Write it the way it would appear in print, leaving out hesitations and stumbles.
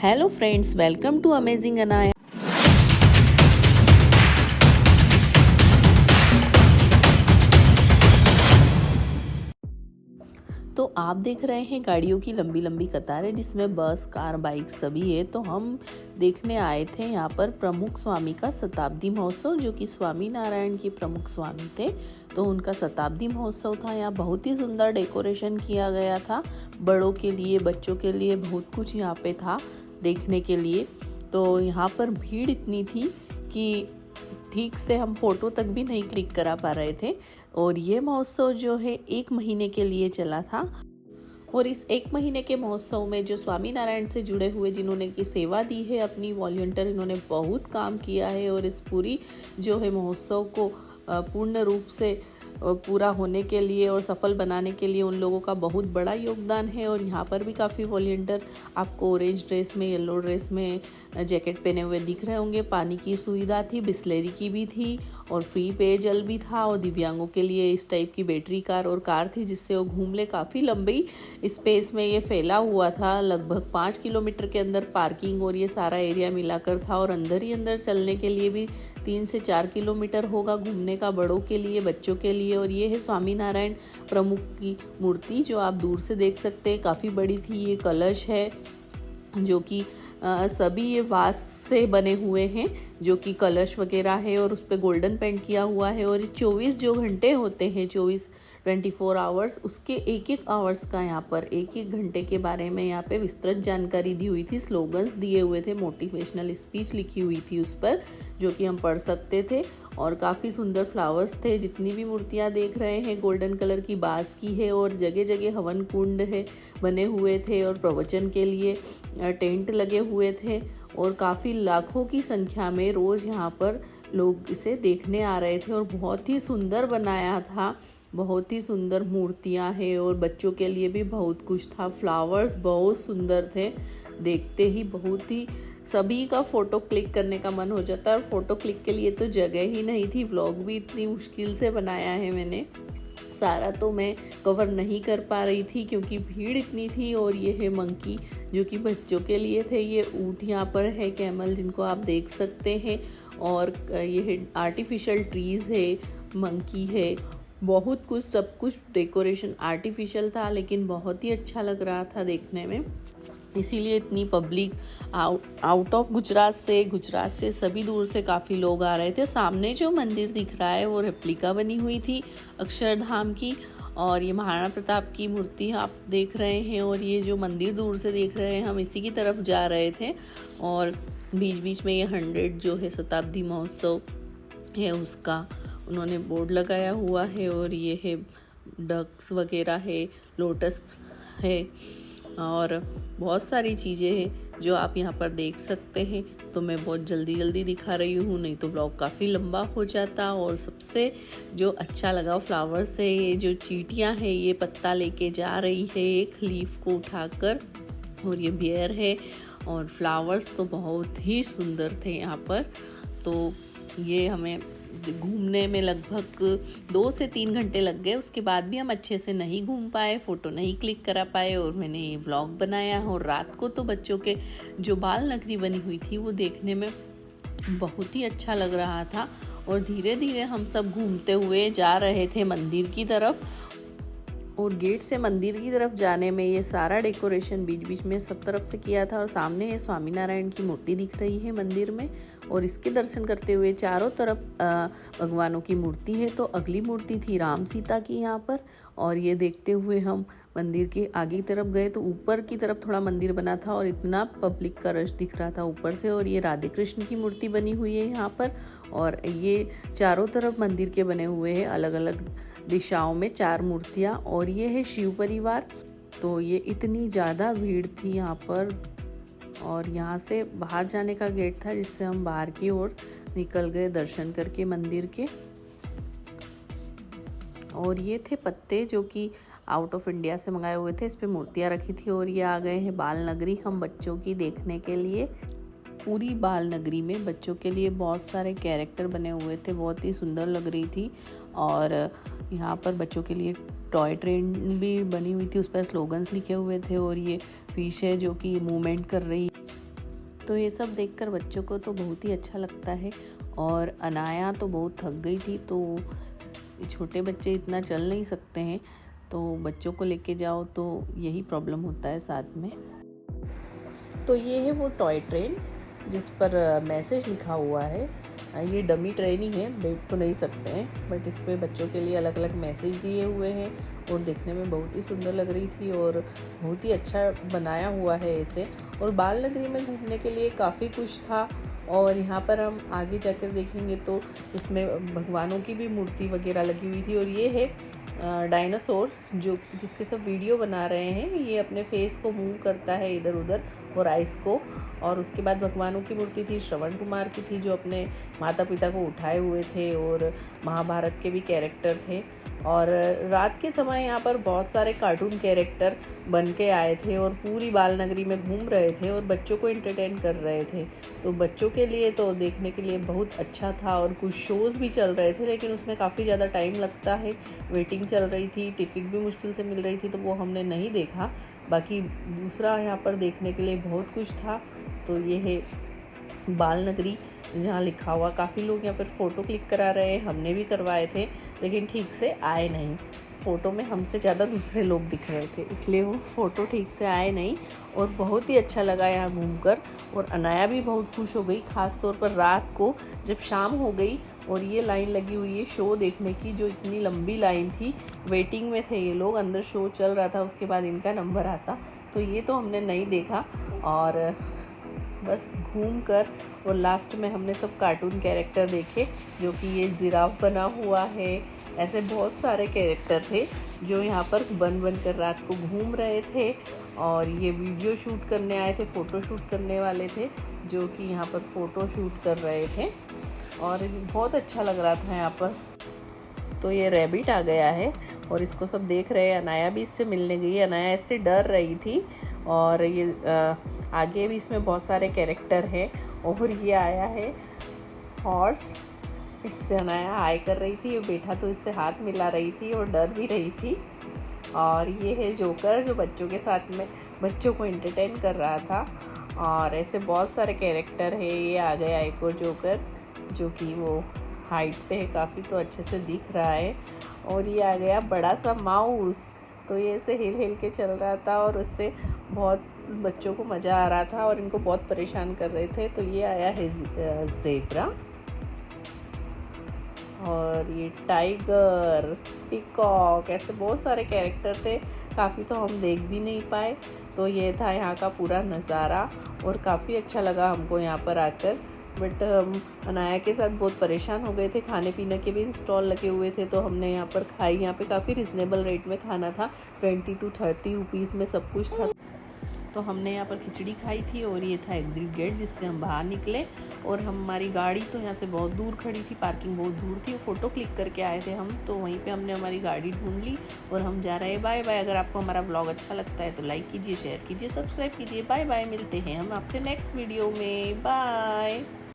Hello friends, welcome to amazing Anaya. तो आप देख रहे हैं गाड़ियों की लंबी लंबी कतारें, जिसमें बस, कार, बाइक सभी है। तो हम देखने आए थे यहाँ पर प्रमुख स्वामी का शताब्दी महोत्सव, जो कि स्वामी नारायण के प्रमुख स्वामी थे। तो उनका शताब्दी महोत्सव था। यहाँ बहुत ही सुंदर डेकोरेशन किया गया था, बड़ों के लिए, बच्चों के लिए बहुत कुछ यहाँ पे था देखने के लिए। तो यहाँ पर भीड़ इतनी थी कि ठीक से हम फोटो तक भी नहीं क्लिक करा पा रहे थे। और ये महोत्सव जो है 1 महीने के लिए चला था। और इस 1 महीने के महोत्सव में जो स्वामी नारायण से जुड़े हुए जिन्होंने की सेवा दी है अपनी वॉलंटियर, इन्होंने बहुत काम किया है। और इस पूरी जो है महोत्सव को पूर्ण रूप से पूरा होने के लिए और सफल बनाने के लिए उन लोगों का बहुत बड़ा योगदान है। और यहाँ पर भी काफ़ी वॉलंटियर आपको ऑरेंज ड्रेस में, येलो ड्रेस में, जैकेट पहने हुए दिख रहे होंगे। पानी की सुविधा थी, बिस्लेरी की भी थी और फ्री पेयजल भी था। और दिव्यांगों के लिए इस टाइप की बैटरी कार और कार थी, जिससे वो घूम ले। काफ़ी लंबी स्पेस में ये फैला हुआ था, लगभग 5 किलोमीटर के अंदर पार्किंग और ये सारा एरिया मिलाकर था। और अंदर ही अंदर चलने के लिए भी 3 से 4 किलोमीटर होगा घूमने का, बड़ों के लिए, बच्चों के लिए। और ये है स्वामी नारायण प्रमुख की मूर्ति, जो आप दूर से देख सकते हैं। काफ़ी बड़ी थी। ये कलश है जो कि सभी ये वास से बने हुए हैं, जो कि कलश वगैरह है। और उस पर गोल्डन पेंट किया हुआ है। और ये 24 जो घंटे होते हैं, 24 आवर्स, उसके एक आवर्स का यहाँ पर एक घंटे के बारे में यहाँ पे विस्तृत जानकारी दी हुई थी। स्लोगन्स दिए हुए थे, मोटिवेशनल स्पीच लिखी हुई थी उस पर, जो कि हम पढ़ सकते थे। और काफ़ी सुंदर फ्लावर्स थे। जितनी भी मूर्तियाँ देख रहे हैं गोल्डन कलर की बाँस की है। और जगह जगह हवन कुंड है बने हुए थे। और प्रवचन के लिए टेंट लगे हुए थे। और काफ़ी लाखों की संख्या में रोज़ यहाँ पर लोग इसे देखने आ रहे थे। और बहुत ही सुंदर बनाया था, बहुत ही सुंदर मूर्तियाँ हैं। और बच्चों के लिए भी बहुत कुछ था। फ्लावर्स बहुत सुंदर थे, देखते ही बहुत ही सभी का फ़ोटो क्लिक करने का मन हो जाता है। और फ़ोटो क्लिक के लिए तो जगह ही नहीं थी। व्लॉग भी इतनी मुश्किल से बनाया है मैंने, सारा तो मैं कवर नहीं कर पा रही थी क्योंकि भीड़ इतनी थी। और ये है मंकी, जो कि बच्चों के लिए थे। ये ऊँट यहाँ पर है, कैमल, जिनको आप देख सकते हैं। और ये है आर्टिफिशियल ट्रीज़ है, मंकी है, बहुत कुछ, सब कुछ डेकोरेशन आर्टिफिशियल था, लेकिन बहुत ही अच्छा लग रहा था देखने में। इसीलिए इतनी पब्लिक आउट ऑफ गुजरात से सभी दूर से काफ़ी लोग आ रहे थे। सामने जो मंदिर दिख रहा है वो रेप्लिका बनी हुई थी अक्षरधाम की। और ये महाराणा प्रताप की मूर्ति आप देख रहे हैं। और ये जो मंदिर दूर से देख रहे हैं, हम इसी की तरफ जा रहे थे। और बीच बीच में ये 100 जो है शताब्दी महोत्सव है उसका उन्होंने बोर्ड लगाया हुआ है। और ये है डक्स वगैरह है, लोटस है और बहुत सारी चीज़ें हैं जो आप यहाँ पर देख सकते हैं। तो मैं बहुत जल्दी दिखा रही हूँ, नहीं तो ब्लॉग काफ़ी लंबा हो जाता। और सबसे जो अच्छा लगा फ्लावर्स है, ये जो चींटियाँ हैं ये पत्ता लेके जा रही है एक लीफ को उठाकर। और ये बियर है। और फ्लावर्स तो बहुत ही सुंदर थे यहाँ पर। तो ये हमें घूमने में लगभग 2 से 3 घंटे लग गए। उसके बाद भी हम अच्छे से नहीं घूम पाए, फ़ोटो नहीं क्लिक करा पाए। और मैंने ये व्लॉग बनाया। और रात को तो बच्चों के जो बाल नगरी बनी हुई थी वो देखने में बहुत ही अच्छा लग रहा था। और धीरे धीरे हम सब घूमते हुए जा रहे थे मंदिर की तरफ। और गेट से मंदिर की तरफ जाने में ये सारा डेकोरेशन बीच बीच में सब तरफ से किया था। और सामने ये स्वामी नारायण की मूर्ति दिख रही है मंदिर में। और इसके दर्शन करते हुए चारों तरफ भगवानों की मूर्ति है। तो अगली मूर्ति थी राम सीता की यहाँ पर। और ये देखते हुए हम मंदिर के आगे की तरफ गए तो ऊपर की तरफ थोड़ा मंदिर बना था और इतना पब्लिक का रश दिख रहा था ऊपर से। और ये राधे कृष्ण की मूर्ति बनी हुई है यहाँ पर। और ये चारों तरफ मंदिर के बने हुए हैं, अलग अलग दिशाओं में 4 मूर्तियाँ। और ये है शिव परिवार। तो ये इतनी ज़्यादा भीड़ थी यहाँ पर। और यहाँ से बाहर जाने का गेट था, जिससे हम बाहर की ओर निकल गए दर्शन करके मंदिर के। और ये थे पत्ते जो कि आउट ऑफ इंडिया से मंगाए हुए थे, इस पे मूर्तियाँ रखी थी। और ये आ गए हैं बाल नगरी हम बच्चों की देखने के लिए। पूरी बाल नगरी में बच्चों के लिए बहुत सारे कैरेक्टर बने हुए थे, बहुत ही सुंदर लग रही थी। और यहाँ पर बच्चों के लिए टॉय ट्रेन भी बनी हुई थी, उस पर स्लोगन्स लिखे हुए थे। और ये फिश है जो कि मूवमेंट कर रही तो ये सब देखकर बच्चों को तो बहुत ही अच्छा लगता है। और अनाया तो बहुत थक गई थी, तो छोटे बच्चे इतना चल नहीं सकते हैं, तो बच्चों को लेके जाओ तो यही प्रॉब्लम होता है साथ में। तो ये है वो टॉय ट्रेन जिस पर मैसेज लिखा हुआ है। ये डमी ट्रेन ही है, बैठ तो नहीं सकते हैं, बट इस पे बच्चों के लिए अलग अलग मैसेज दिए हुए हैं और देखने में बहुत ही सुंदर लग रही थी और बहुत ही अच्छा बनाया हुआ है इसे। और बाल नगरी में घूमने के लिए काफ़ी कुछ था। और यहाँ पर हम आगे जाकर देखेंगे तो इसमें भगवानों की भी मूर्ति वगैरह लगी हुई थी। और ये है डायनासोर जो जिसके सब वीडियो बना रहे हैं। ये अपने फेस को मूव करता है इधर उधर और आइस को। और उसके बाद भगवानों की मूर्ति थी, श्रवण कुमार की थी जो अपने माता पिता को उठाए हुए थे, और महाभारत के भी कैरेक्टर थे। और रात के समय यहाँ पर बहुत सारे कार्टून कैरेक्टर बन के आए थे और पूरी बाल नगरी में घूम रहे थे और बच्चों को एंटरटेन कर रहे थे। तो बच्चों के लिए तो देखने के लिए बहुत अच्छा था। और कुछ शोज़ भी चल रहे थे, लेकिन उसमें काफ़ी ज़्यादा टाइम लगता है, वेटिंग चल रही थी, टिकट भी मुश्किल से मिल रही थी, तो वो हमने नहीं देखा। बाकी दूसरा यहाँ पर देखने के लिए बहुत कुछ था। तो ये है बाल नगरी जहाँ लिखा हुआ। काफ़ी लोग यहाँ पर फ़ोटो क्लिक करा रहे हैं, हमने भी करवाए थे, लेकिन ठीक से आए नहीं। फ़ोटो में हमसे ज़्यादा दूसरे लोग दिख रहे थे, इसलिए वो फ़ोटो ठीक से आए नहीं। और बहुत ही अच्छा लगा यहाँ घूमकर। और अनाया भी बहुत खुश हो गई, ख़ास तौर पर रात को जब शाम हो गई और ये लाइन लगी हुई है शो देखने की, जो इतनी लंबी लाइन थी। वेटिंग में थे ये लोग, अंदर शो चल रहा था, उसके बाद इनका नंबर आता। तो ये तो हमने नहीं देखा और बस घूम कर और लास्ट में हमने सब कार्टून कैरेक्टर देखे, जो कि ये जिराफ बना हुआ है। ऐसे बहुत सारे कैरेक्टर थे जो यहाँ पर बन कर रात को घूम रहे थे। और ये वीडियो शूट करने आए थे, फ़ोटो शूट करने वाले थे जो कि यहाँ पर फ़ोटो शूट कर रहे थे। और बहुत अच्छा लग रहा था यहाँ पर। तो ये रैबिट आ गया है और इसको सब देख रहे हैं। अनाया भी इससे मिलने गई, अनाया इससे डर रही थी। और ये आगे भी इसमें बहुत सारे कैरेक्टर हैं। और ये आया है हॉर्स, इससे अनाया हाय कर रही थी, बैठा तो इससे हाथ मिला रही थी और डर भी रही थी। और ये है जोकर जो बच्चों के साथ में बच्चों को एंटरटेन कर रहा था। और ऐसे बहुत सारे कैरेक्टर है। ये आ गया एक और जोकर जो कि वो हाइट पे है काफ़ी, तो अच्छे से दिख रहा है। और ये आ गया बड़ा सा माउस, तो ये ऐसे हिल हिल के चल रहा था और उससे बहुत बच्चों को मज़ा आ रहा था और इनको बहुत परेशान कर रहे थे। तो ये आया है ज़ेब्रा। और ये टाइगर, पीकॉक, ऐसे बहुत सारे कैरेक्टर थे, काफ़ी तो हम देख भी नहीं पाए। तो ये था यहाँ का पूरा नज़ारा और काफ़ी अच्छा लगा हमको यहाँ पर आकर। बट हम अनाया के साथ बहुत परेशान हो गए थे। खाने पीने के भी स्टॉल लगे हुए थे, तो हमने यहाँ पर खाई। यहाँ पे काफ़ी रिजनेबल रेट में खाना था, 20 to 30 रुपीज़ में सब कुछ था। तो हमने यहाँ पर खिचड़ी खाई थी और ये था एग्जिट गेट जिससे हम बाहर निकले। और हमारी गाड़ी तो यहाँ से बहुत दूर खड़ी थी, पार्किंग बहुत दूर थी। फ़ोटो क्लिक करके आए थे हम, तो वहीं पे हमने हमारी गाड़ी ढूंढ ली और हम जा रहे हैं। Bye bye. अगर आपको हमारा ब्लॉग अच्छा लगता है तो लाइक कीजिए, शेयर कीजिए, सब्सक्राइब कीजिए। बाय बाय, मिलते हैं हम आपसे नेक्स्ट वीडियो में। बाय।